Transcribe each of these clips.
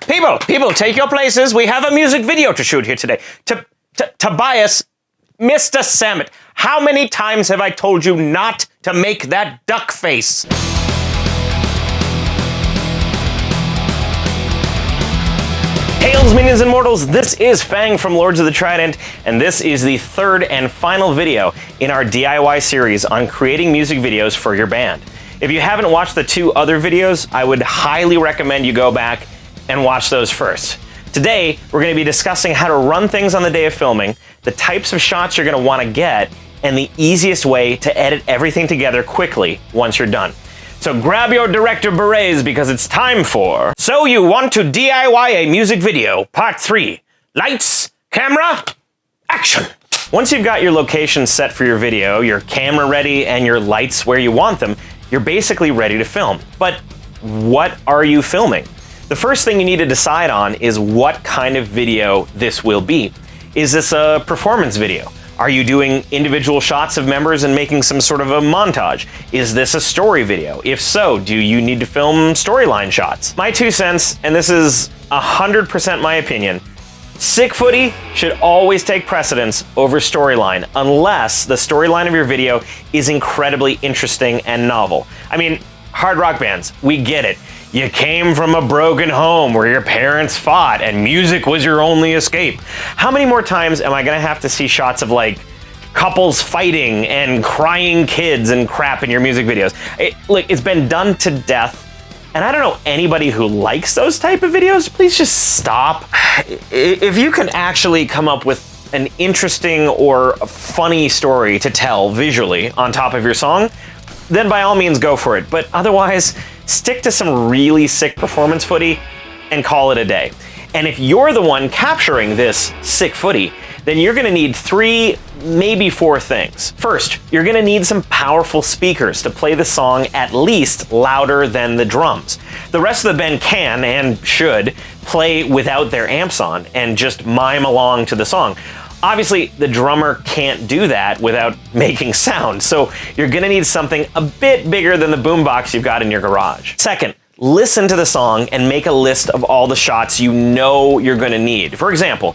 People, take your places. We have a music video to shoot here today. Tobias, Mr. Samet, how many times have I told you not to make that duck face? Hails, minions and mortals, this is Fang from Lords of the Trident, and this is the third and final video in our DIY series on creating music videos for your band. If you haven't watched the two other videos, I would highly recommend you go back and watch those first. Today, we're going to be discussing how to run things on the day of filming, the types of shots you're going to want to get, and the easiest way to edit everything together quickly once you're done. So grab your director berets because it's time for So You Want to DIY a Music Video, Part 3. Lights, camera, action! Once you've got your location set for your video, your camera ready, and your lights where you want them, you're basically ready to film. But what are you filming? The first thing you need to decide on is what kind of video this will be. Is this a performance video? Are you doing individual shots of members and making some sort of a montage? Is this a story video? If so, do you need to film storyline shots? My 2 cents, and this is 100% my opinion, SICK footy should always take precedence over storyline unless the storyline of your video is incredibly interesting and novel. I mean, hard rock bands, we get it. You came from a broken home where your parents fought and music was your only escape. How many more times am I gonna have to see shots of like couples fighting and crying kids and crap in your music videos? It's been done to death, and I don't know anybody who likes those type of videos. Please just stop. If you can actually come up with an interesting or funny story to tell visually on top of your song, then by all means go for it. But otherwise, stick to some really sick performance footy and call it a day. And if you're the one capturing this sick footy, then you're gonna need 3, maybe 4 things. First, you're gonna need some powerful speakers to play the song at least louder than the drums. The rest of the band can, and should, play without their amps on and just mime along to the song. Obviously, the drummer can't do that without making sound, so you're gonna need something a bit bigger than the boombox you've got in your garage. Second, listen to the song and make a list of all the shots you know you're gonna need. For example,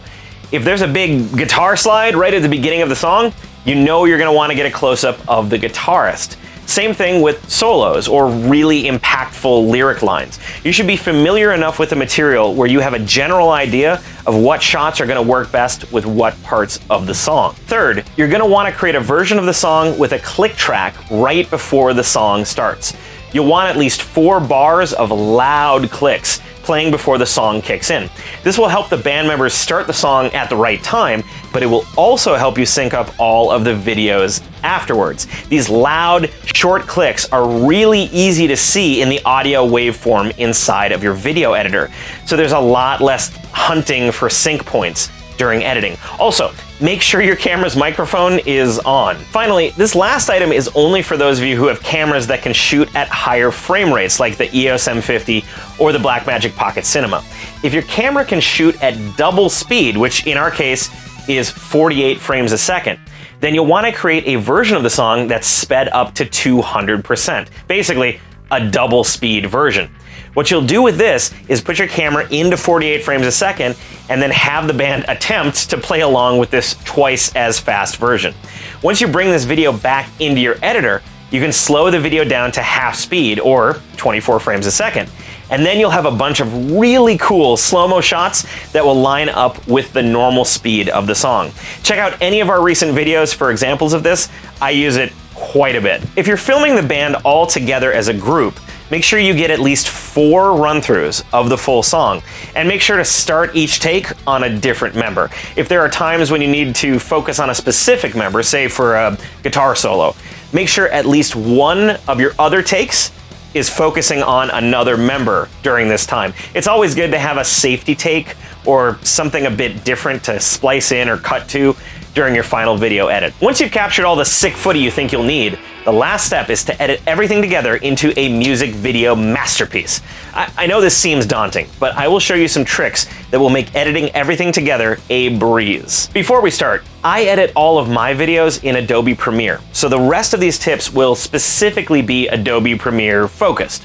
if there's a big guitar slide right at the beginning of the song, you know you're gonna wanna get a close-up of the guitarist. Same thing with solos or really impactful lyric lines. You should be familiar enough with the material where you have a general idea of what shots are gonna work best with what parts of the song. Third, you're gonna wanna create a version of the song with a click track right before the song starts. You'll want at least 4 bars of loud clicks playing before the song kicks in. This will help the band members start the song at the right time, but it will also help you sync up all of the videos afterwards. These loud, short clicks are really easy to see in the audio waveform inside of your video editor, so there's a lot less hunting for sync points during editing. Also, make sure your camera's microphone is on. Finally, this last item is only for those of you who have cameras that can shoot at higher frame rates, like the EOS M50 or the Blackmagic Pocket Cinema. If your camera can shoot at double speed, which in our case is 48 frames a second, then you'll want to create a version of the song that's sped up to 200%. Basically, a double speed version. What you'll do with this is put your camera into 48 frames a second and then have the band attempt to play along with this twice as fast version. Once you bring this video back into your editor, you can slow the video down to half speed or 24 frames a second. And then you'll have a bunch of really cool slow-mo shots that will line up with the normal speed of the song. Check out any of our recent videos for examples of this. I use it quite a bit. If you're filming the band all together as a group, make sure you get at least 4 run-throughs of the full song, and make sure to start each take on a different member. If there are times when you need to focus on a specific member, say for a guitar solo, make sure at least one of your other takes is focusing on another member during this time. It's always good to have a safety take or something a bit different to splice in or cut to during your final video edit. Once you've captured all the sick footy you think you'll need, the last step is to edit everything together into a music video masterpiece. I know this seems daunting, but I will show you some tricks that will make editing everything together a breeze. Before we start, I edit all of my videos in Adobe Premiere, so the rest of these tips will specifically be Adobe Premiere focused.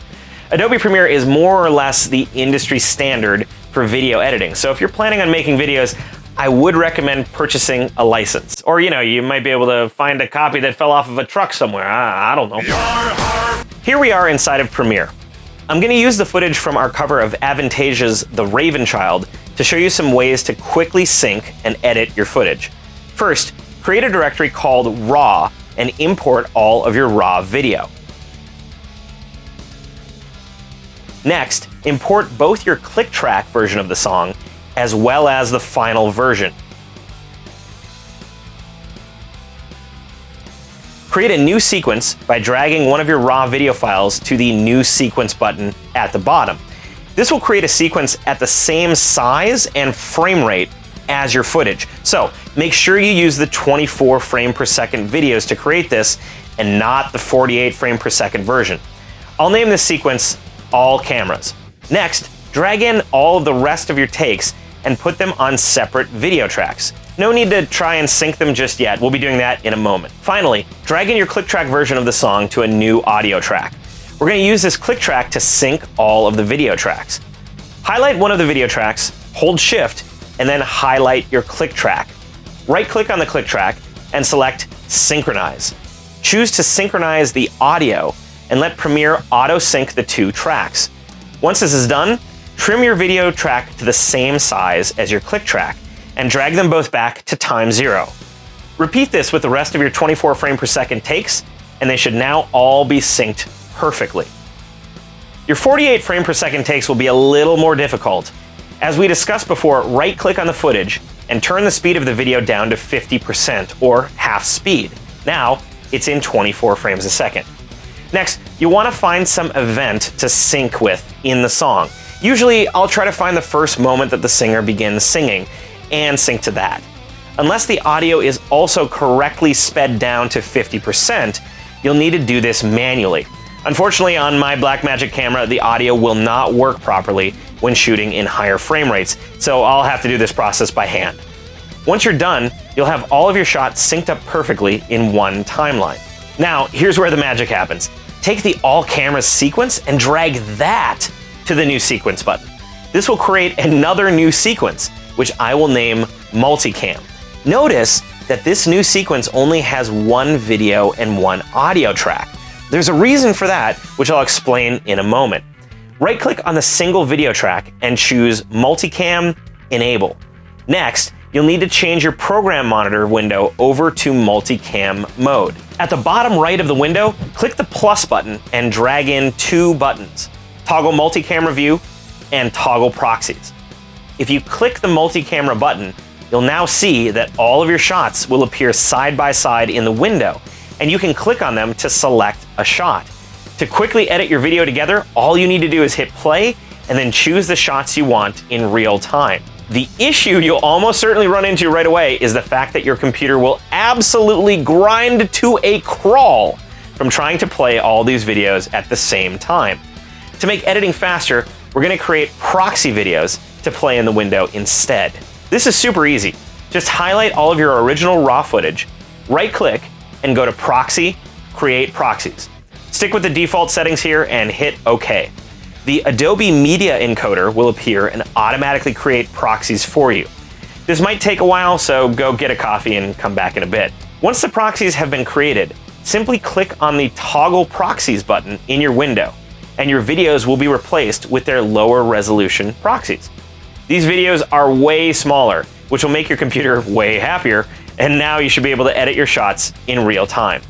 Adobe Premiere is more or less the industry standard for video editing. So if you're planning on making videos, I would recommend purchasing a license. Or, you might be able to find a copy that fell off of a truck somewhere. I don't know. Here we are inside of Premiere. I'm going to use the footage from our cover of Avantasia's The Raven Child to show you some ways to quickly sync and edit your footage. First, create a directory called RAW and import all of your RAW video. Next, import both your click track version of the song as well as the final version. Create a new sequence by dragging one of your RAW video files to the New Sequence button at the bottom. This will create a sequence at the same size and frame rate as your footage. So make sure you use the 24 frame per second videos to create this and not the 48 frame per second version. I'll name this sequence All Cameras. Next, drag in all of the rest of your takes and put them on separate video tracks. No need to try and sync them just yet. We'll be doing that in a moment. Finally, drag in your click track version of the song to a new audio track. We're going to use this click track to sync all of the video tracks. Highlight one of the video tracks, hold Shift, and then highlight your click track. Right-click on the click track and select Synchronize. Choose to synchronize the audio and let Premiere auto-sync the two tracks. Once this is done, trim your video track to the same size as your click track and drag them both back to time 0. Repeat this with the rest of your 24 frame per second takes, and they should now all be synced perfectly. Your 48 frame per second takes will be a little more difficult. As we discussed before, right-click on the footage and turn the speed of the video down to 50% or half speed. Now, it's in 24 frames a second. Next, you want to find some event to sync with in the song. Usually, I'll try to find the first moment that the singer begins singing and sync to that. Unless the audio is also correctly sped down to 50%, you'll need to do this manually. Unfortunately, on my Blackmagic camera, the audio will not work properly when shooting in higher frame rates, so I'll have to do this process by hand. Once you're done, you'll have all of your shots synced up perfectly in one timeline. Now, here's where the magic happens. Take the All Cameras sequence and drag that to the New Sequence button. This will create another new sequence, which I will name Multicam. Notice that this new sequence only has one video and one audio track. There's a reason for that, which I'll explain in a moment. Right-click on the single video track and choose Multicam Enable. Next, you'll need to change your program monitor window over to Multicam mode. At the bottom right of the window, click the plus button and drag in two buttons, Toggle Multicamera View and Toggle Proxies. If you click the Multicamera button, you'll now see that all of your shots will appear side by side in the window, and you can click on them to select a shot. To quickly edit your video together, all you need to do is hit play and then choose the shots you want in real time. The issue you'll almost certainly run into right away is the fact that your computer will absolutely grind to a crawl from trying to play all these videos at the same time. To make editing faster, we're going to create proxy videos to play in the window instead. This is super easy. Just highlight all of your original RAW footage, right-click, and go to Proxy, Create Proxies. Stick with the default settings here and hit OK. The Adobe Media Encoder will appear and automatically create proxies for you. This might take a while, so go get a coffee and come back in a bit. Once the proxies have been created, simply click on the Toggle Proxies button in your window, and your videos will be replaced with their lower resolution proxies. These videos are way smaller, which will make your computer way happier, and now you should be able to edit your shots in real time.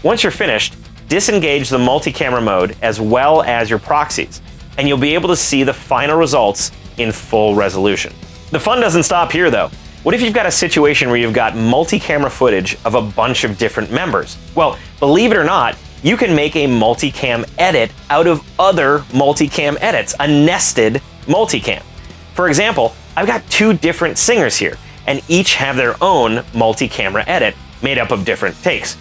Once you're finished, disengage the multi-camera mode as well as your proxies, and you'll be able to see the final results in full resolution. The fun doesn't stop here though. What if you've got a situation where you've got multi-camera footage of a bunch of different members? Well, believe it or not, you can make a multicam edit out of other multicam edits, a nested multicam. For example, I've got two different singers here, and each have their own multi-camera edit made up of different takes.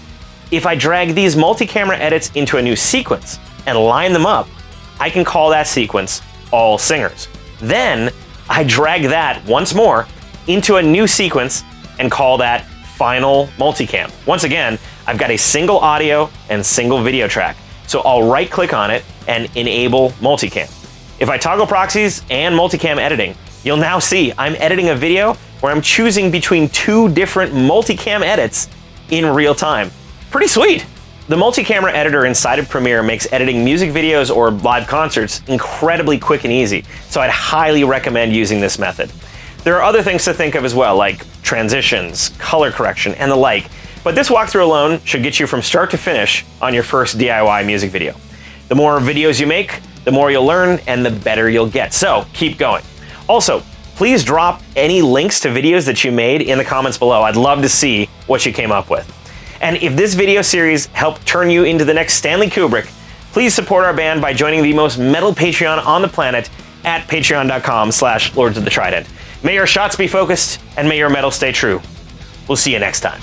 If I drag these multi-camera edits into a new sequence and line them up, I can call that sequence All Singers. Then I drag that once more into a new sequence and call that Final Multicam. Once again, I've got a single audio and single video track. So I'll right-click on it and enable multicam. If I toggle proxies and multicam editing, you'll now see I'm editing a video where I'm choosing between two different multicam edits in real time. Pretty sweet. The multi-camera editor inside of Premiere makes editing music videos or live concerts incredibly quick and easy, so I'd highly recommend using this method. There are other things to think of as well, like transitions, color correction, and the like, but this walkthrough alone should get you from start to finish on your first DIY music video. The more videos you make, the more you'll learn and the better you'll get, so keep going. Also, please drop any links to videos that you made in the comments below. I'd love to see what you came up with. And if this video series helped turn you into the next Stanley Kubrick, please support our band by joining the most metal Patreon on the planet at patreon.com/Lords of the Trident. May your shots be focused and may your metal stay true. We'll see you next time.